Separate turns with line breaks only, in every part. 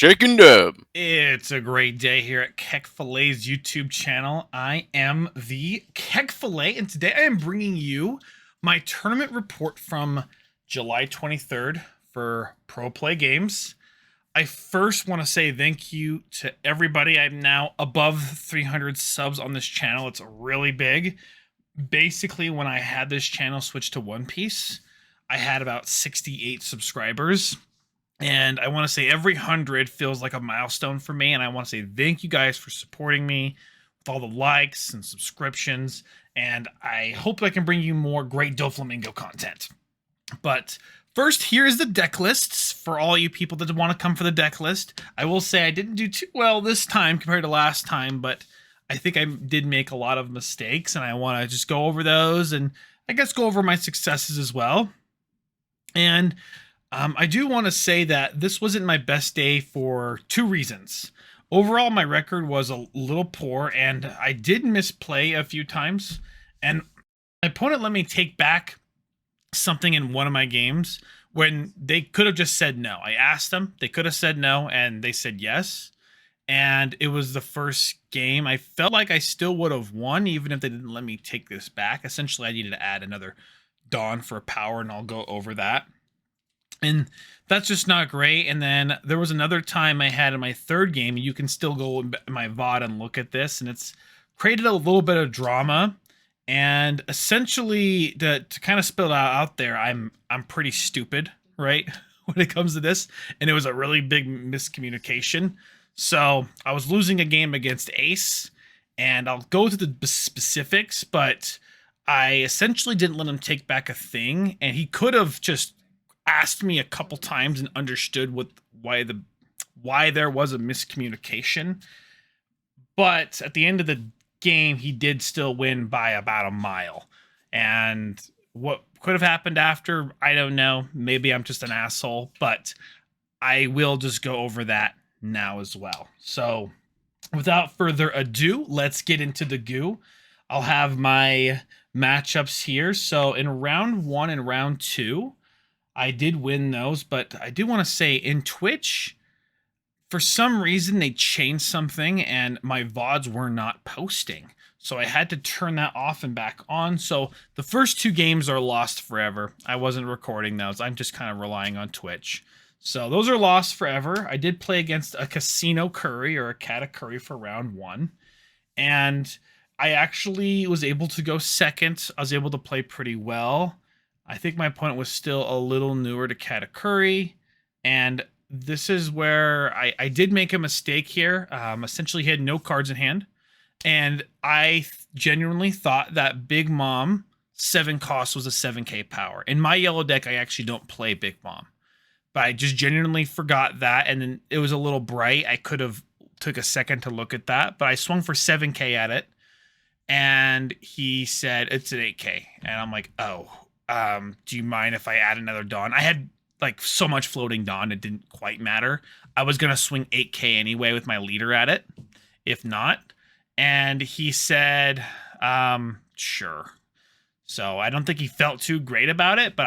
Shaking Dub.
It's a great day here at KEKFILA's YouTube channel. I am the KEKFILA, and today I am bringing you my tournament report from July 23rd for Pro Play Games. I first want to say thank you to everybody. I'm now above 300 subs on this channel. It's really big. Basically, when I had this channel switched to One Piece, I had about 68 subscribers. And I want to say every 100 feels like a milestone for me. And I want to say thank you guys for supporting me with all the likes and subscriptions. And I hope I can bring you more great Doflamingo content. But first, here is the deck lists for all you people that want to come for the deck list. I will say I didn't do too well this time compared to last time, but I think I did make a lot of mistakes. And I want to just go over those and I guess go over my successes as well. And I do want to say that this wasn't my best day for two reasons. Overall, my record was a little poor, and I did misplay a few times. And my opponent let me take back something in one of my games when they could have just said no. I asked them, they could have said no, and they said yes. And it was the first game. I felt like I still would have won, even if they didn't let me take this back. Essentially, I needed to add another Dawn for power, and I'll go over that. And that's just not great. And then there was another time I had in my third game. You can still go in my VOD and look at this. And it's created a little bit of drama. And essentially, to kind of spill it out there, I'm pretty stupid, right? When it comes to this. And it was a really big miscommunication. So I was losing a game against Ace. And I'll go to the specifics. But I essentially didn't let him take back a thing. And he could have just asked me a couple times and understood why there was a miscommunication. But at the end of the game, he did still win by about a mile. And what could have happened after, I don't know. Maybe I'm just an asshole, but I will just go over that now as well. So without further ado, let's get into the goo. I'll have my matchups here. So in round 1 and round 2, I did win those, but I do want to say in Twitch, for some reason they changed something and my VODs were not posting. So I had to turn that off and back on. So the first 2 games are lost forever. I wasn't recording those. I'm just kind of relying on Twitch. So those are lost forever. I did play against a Casino Curry or a Kata Curry for round 1. And I actually was able to go second. I was able to play pretty well. I think my opponent was still a little newer to Kata Curry, and this is where I did make a mistake here. Essentially, he had no cards in hand, and I genuinely thought that Big Mom 7 cost was a 7k power. In my yellow deck, I actually don't play Big Mom, but I just genuinely forgot that, and then it was a little bright. I could have took a second to look at that, but I swung for 7k at it, and he said it's an 8k, and I'm like, oh. Do you mind if I add another Dawn? I had like so much floating Dawn, it didn't quite matter. I was going to swing 8k anyway with my leader at it, if not. And he said, sure. So I don't think he felt too great about it, but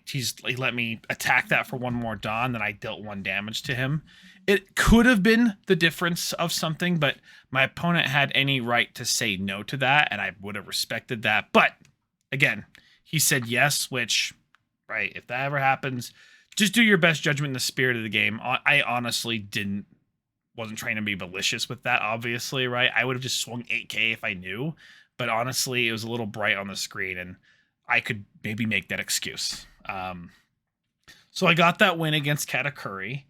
he let me attack that for one more Dawn, then I dealt 1 damage to him. It could have been the difference of something, but my opponent had any right to say no to that, and I would have respected that. But again, he said yes, which, right, if that ever happens, just do your best judgment in the spirit of the game. I honestly wasn't trying to be malicious with that, obviously, right? I would have just swung 8k if I knew, but honestly, it was a little bright on the screen, and I could maybe make that excuse. So I got that win against Kata Curry.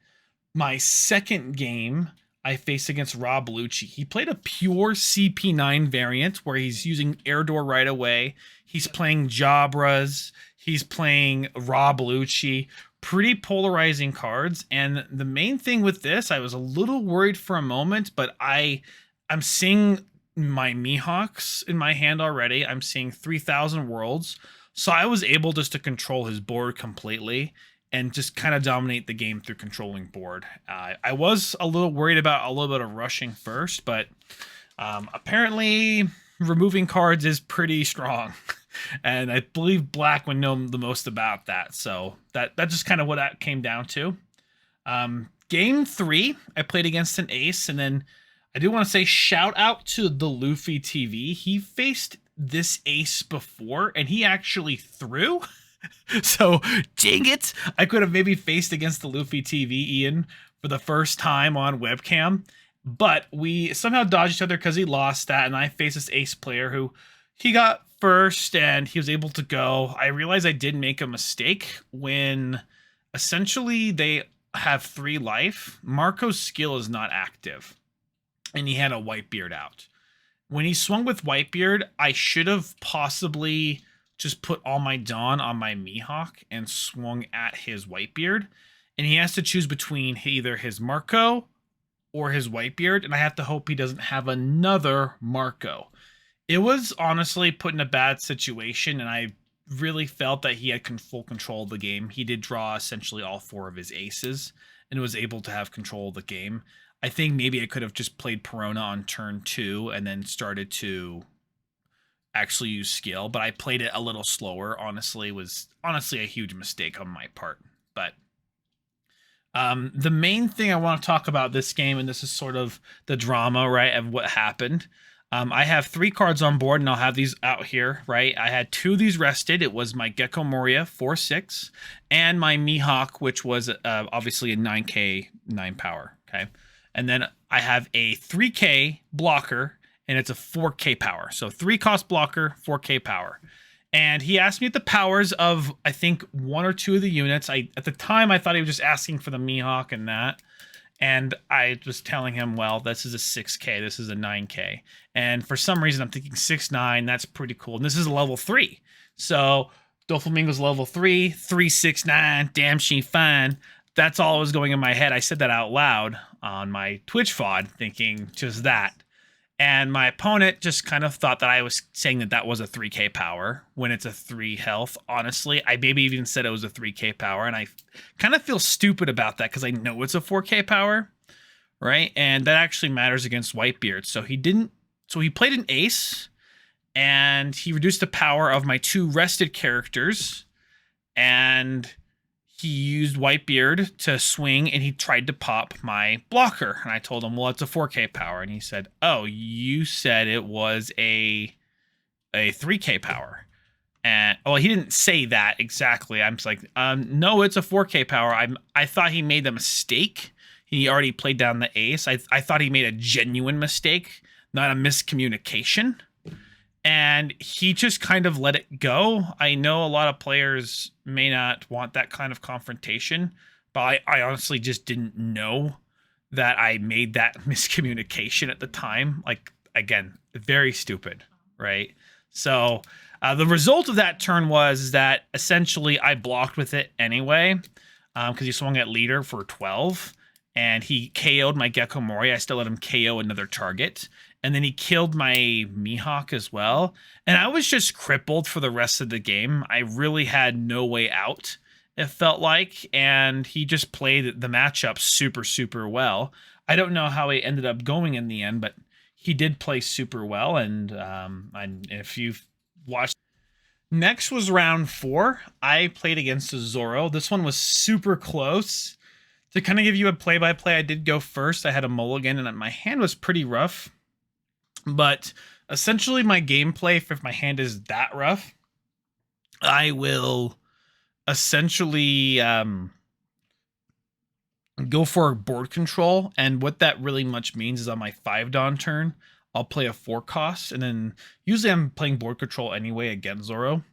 My second game, I faced against Rob Lucci. He played a pure CP9 variant where he's using Air Door right away. He's playing Jabras. He's playing Rob Lucci. Pretty polarizing cards. And the main thing with this, I was a little worried for a moment, but I'm seeing my Mihawks in my hand already. I'm seeing 3,000 worlds. So I was able just to control his board completely and just kind of dominate the game through controlling board. I was a little worried about a little bit of rushing first, but apparently removing cards is pretty strong. And I believe Black would know the most about that. So that's just kind of what that came down to. game 3, I played against an ace, and then I do want to say shout out to the Luffy TV. He faced this ace before, and he actually threw. So, dang it, I could have maybe faced against the Luffy TV Ian for the first time on webcam, but we somehow dodged each other because he lost that, and I faced this ace player who he got first, and he was able to go. I realized I did make a mistake when essentially they have 3 life. Marco's skill is not active, and he had a Whitebeard out. When he swung with Whitebeard, I should have possibly just put all my Dawn on my Mihawk and swung at his Whitebeard. And he has to choose between either his Marco or his Whitebeard, and I have to hope he doesn't have another Marco. It was honestly put in a bad situation, and I really felt that he had full control of the game. He did draw essentially all 4 of his aces and was able to have control of the game. I think maybe I could have just played Perona on turn 2 and then started to actually use skill, but I played it a little slower. Honestly, was a huge mistake on my part. But the main thing I want to talk about this game, and this is sort of the drama, right, of what happened. I have 3 cards on board, and I'll have these out here, right? I had 2 of these rested. It was my Gecko Moria 4/6 and my Mihawk, which was obviously a 9k 9 power, okay? And then I have a 3k blocker, and it's a 4k power. So 3 cost blocker, 4k power. And he asked me at the powers of, I think, 1 or 2 of the units. At the time, I thought he was just asking for the Mihawk and that. And I was telling him, well, this is a 6k, this is a 9k. And for some reason, I'm thinking 6-9, that's pretty cool. And this is a level 3. So Doflamingo's level 3, 3-6-9, damn she fine. That's all was going in my head. I said that out loud on my Twitch VOD, thinking just that. And my opponent just kind of thought that I was saying that that was a 3k power when it's a 3 health. Honestly, I maybe even said it was a 3k power, and I kind of feel stupid about that because I know it's a 4k power, right? And that actually matters against Whitebeard. So he played an ace, and he reduced the power of my 2 rested characters, and he used Whitebeard to swing, and he tried to pop my blocker. And I told him, well, it's a 4k power. And he said, oh, you said it was a 3k power. And, well, he didn't say that exactly. I'm just like, no, it's a 4k power. I thought he made the mistake. He already played down the ace. I thought he made a genuine mistake, not a miscommunication. And he just kind of let it go. I know a lot of players may not want that kind of confrontation, but I honestly just didn't know that I made that miscommunication at the time. Like, again, very stupid, right? So the result of that turn was that essentially I blocked with it anyway, because he swung at leader for 12, and he KO'd my Gecko Mori. I still let him KO another target. And then he killed my Mihawk as well. And I was just crippled for the rest of the game. I really had no way out, it felt like. And he just played the matchup super, super well. I don't know how he ended up going in the end, but he did play super well. And if you've watched... Next was round 4. I played against a Zoro. This one was super close. To kind of give you a play-by-play, I did go first. I had a mulligan, and my hand was pretty rough. But essentially my gameplay, if my hand is that rough, I will essentially go for board control. And what that really much means is on my 5 Dawn turn, I'll play a 4 cost. And then usually I'm playing board control anyway against Zoro.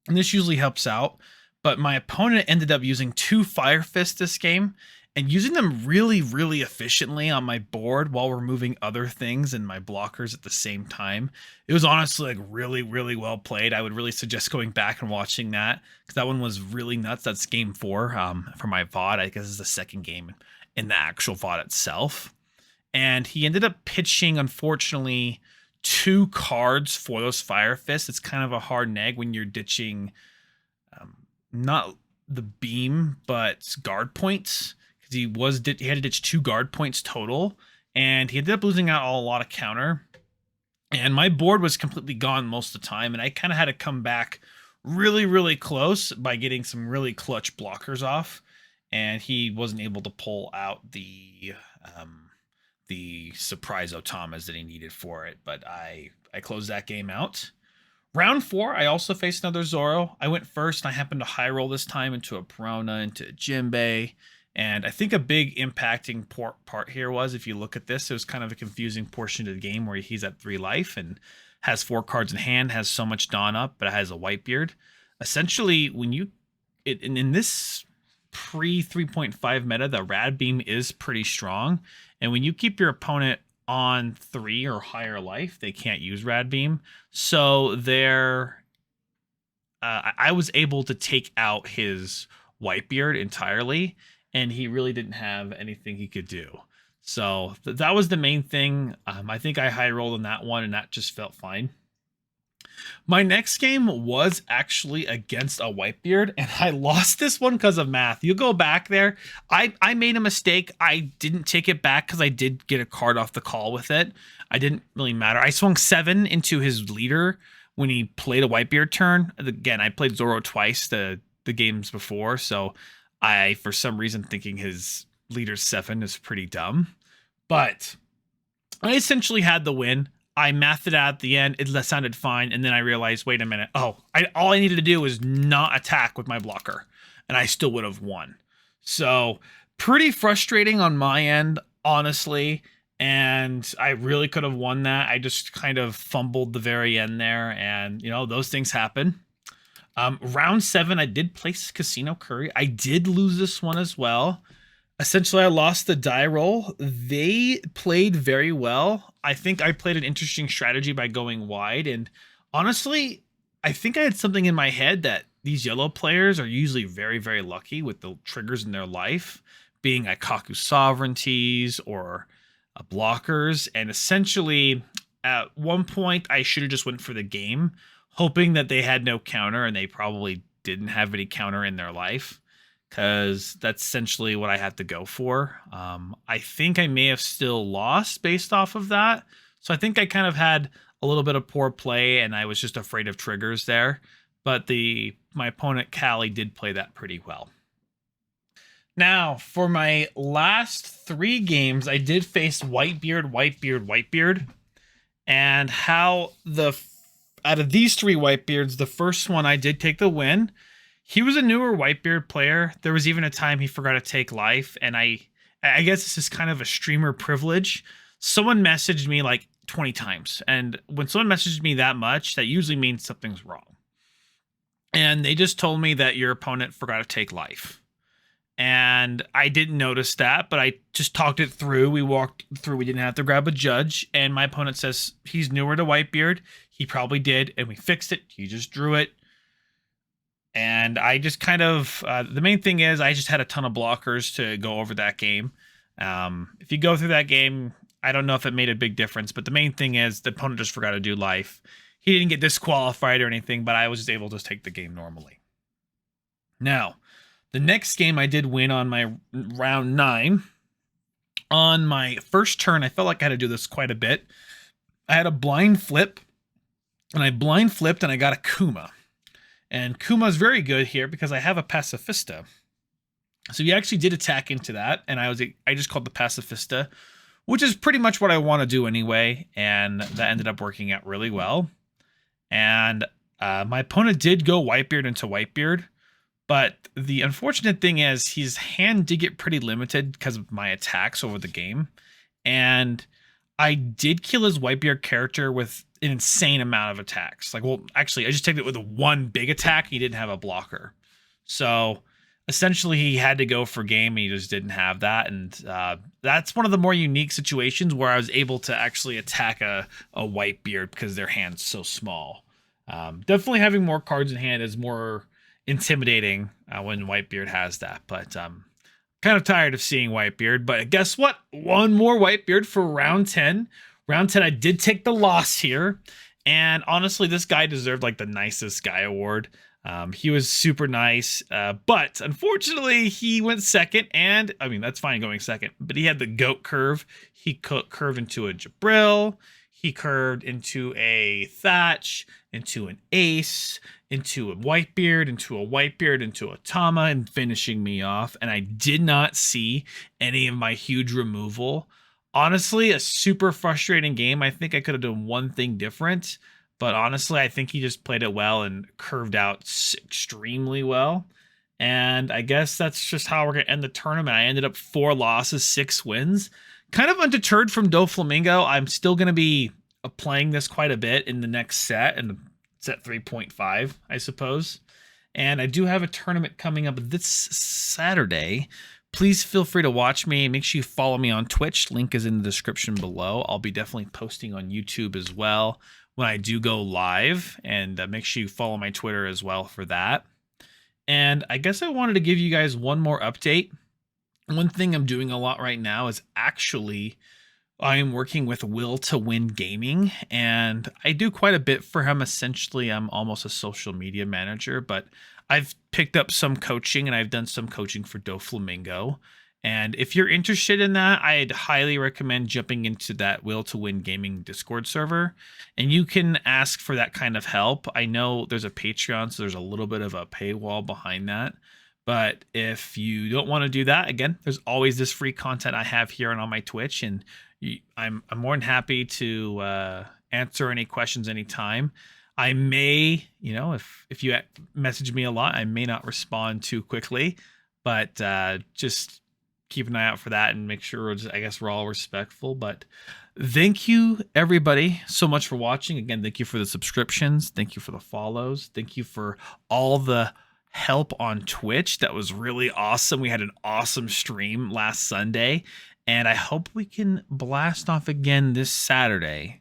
And this usually helps out. But my opponent ended up using 2 Fire Fists this game, and using them really, really efficiently on my board while removing other things and my blockers at the same time. It was honestly like really, really well played. I would really suggest going back and watching that, because that one was really nuts. That's game 4 for my VOD. I guess it's the second game in the actual VOD itself. And he ended up pitching, unfortunately, 2 cards for those Fire Fists. It's kind of a hard neg when you're ditching not the beam, but guard points. He had to ditch 2 guard points total, and he ended up losing out a lot of counter. And my board was completely gone most of the time, and I kind of had to come back really, really close by getting some really clutch blockers off. and he wasn't able to pull out the surprise Otamas that he needed for it. But I closed that game out. Round 4, I also faced another Zoro. I went first, and I happened to high roll this time into a Perona, into a Jinbei. And I think a big impacting part here was, if you look at this, it was kind of a confusing portion of the game where he's at 3 life and has 4 cards in hand, has so much Dawn up, but it has a Whitebeard. Essentially, when you... in this pre 3.5 meta, the Rad Beam is pretty strong. And when you keep your opponent on 3 or higher life, they can't use Rad Beam. So I was able to take out his Whitebeard entirely, and he really didn't have anything he could do. So that was the main thing. I think I high rolled on that one, and that just felt fine. My next game was actually against a Whitebeard, and I lost this one because of math. You go back there. I made a mistake. I didn't take it back because I did get a card off the call with it. I didn't really matter. I swung 7 into his leader when he played a Whitebeard turn. Again, I played Zoro twice the games before, so I, for some reason, thinking his leader's 7 is pretty dumb. But I essentially had the win. I mathed it out at the end. It sounded fine. And then I realized, wait a minute. Oh, all I needed to do was not attack with my blocker, and I still would have won. So pretty frustrating on my end, honestly. And I really could have won that. I just kind of fumbled the very end there. And, you know, those things happen. Round 7, I did place Casino Curry. I did lose this one as well. Essentially, I lost the die roll. They played very well. I think I played an interesting strategy by going wide. And honestly, I think I had something in my head that these yellow players are usually very, very lucky with the triggers in their life, being Ikaku Sovereignties or blockers. And essentially, at one point, I should have just went for the game, hoping that they had no counter, and they probably didn't have any counter in their life, because that's essentially what I had to go for. I think I may have still lost based off of that. So I think I kind of had a little bit of poor play, and I was just afraid of triggers there. But my opponent, Callie, did play that pretty well. Now, for my last 3 games, I did face Whitebeard, Whitebeard, Whitebeard. And out of these 3 Whitebeards, the first one I did take the win. He was a newer Whitebeard player. There was even a time he forgot to take life, and I guess this is kind of a streamer privilege. Someone messaged me like 20 times, and when someone messaged me that much, that usually means something's wrong. And they just told me that your opponent forgot to take life. And I didn't notice that, but I just talked it through. We walked through. We didn't have to grab a judge. And my opponent says he's newer to Whitebeard. He probably did, and we fixed it. He just drew it. And I just kind of, the main thing is I just had a ton of blockers to go over that game. If you go through that game, I don't know if it made a big difference, but the main thing is the opponent just forgot to do life. He didn't get disqualified or anything, but I was just able to take the game normally. Now, the next game I did win on my round 9. On my first turn, I felt like I had to do this quite a bit. I had a blind flip, and I blind flipped, and I got a Kuma. And Kuma's very good here because I have a Pacifista. So he actually did attack into that, and I just called the Pacifista, which is pretty much what I want to do anyway, and that ended up working out really well. And my opponent did go Whitebeard into Whitebeard, but the unfortunate thing is his hand did get pretty limited because of my attacks over the game, and I did kill his Whitebeard character with an insane amount of attacks. Like, well, actually, I just took it with one big attack. He didn't have a blocker. So essentially, he had to go for game, and he just didn't have that. And that's one of the more unique situations where I was able to actually attack a Whitebeard because their hand's so small. Definitely having more cards in hand is more intimidating when Whitebeard has that. But kind of tired of seeing Whitebeard, but guess what? One more Whitebeard for round 10. Round 10, I did take the loss here. And honestly, this guy deserved like the nicest guy award. He was super nice, but unfortunately, he went second. And I mean, that's fine going second, but he had the goat curve. He curved into a Jabril. he curved into a Thatch, into an Ace, into a Whitebeard, into a Whitebeard, into a Tama, and finishing me off. And I did not see any of my huge removal. Honestly, a super frustrating game. I think I could have done one thing different, but honestly, I think he just played it well and curved out extremely well. And I guess that's just how we're going to end the tournament. I ended up 4 losses, 6 wins. Kind of undeterred from Doflamingo. I'm still going to be playing this quite a bit in the next set, and set 3.5, I suppose. And I do have a tournament coming up this Saturday. Please feel free to watch me. Make sure you follow me on Twitch. Link is in the description below. I'll be definitely posting on YouTube as well when I do go live. And make sure you follow my Twitter as well for that. And I guess I wanted to give you guys one more update. One thing I'm doing a lot right now is actually I am working with Will to Win Gaming, and I do quite a bit for him. Essentially, I'm almost a social media manager, but I've picked up some coaching, and I've done some coaching for Doflamingo. And if you're interested in that, I'd highly recommend jumping into that Will to Win Gaming Discord server, and you can ask for that kind of help. I know there's a Patreon, so there's a little bit of a paywall behind that. But if you don't want to do that, again, there's always this free content I have here and on my Twitch, and I'm more than happy to answer any questions anytime. I may, if you message me a lot, I may not respond too quickly, but just keep an eye out for that and make sure, I guess, we're all respectful. But thank you, everybody, so much for watching. Again, thank you for the subscriptions. Thank you for the follows. Thank you for all the help on Twitch. That was really awesome. We had an awesome stream last Sunday, and I hope we can blast off again this Saturday.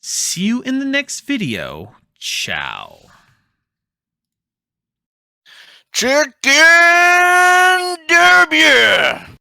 See you in the next video. Ciao.
Chicken Derby!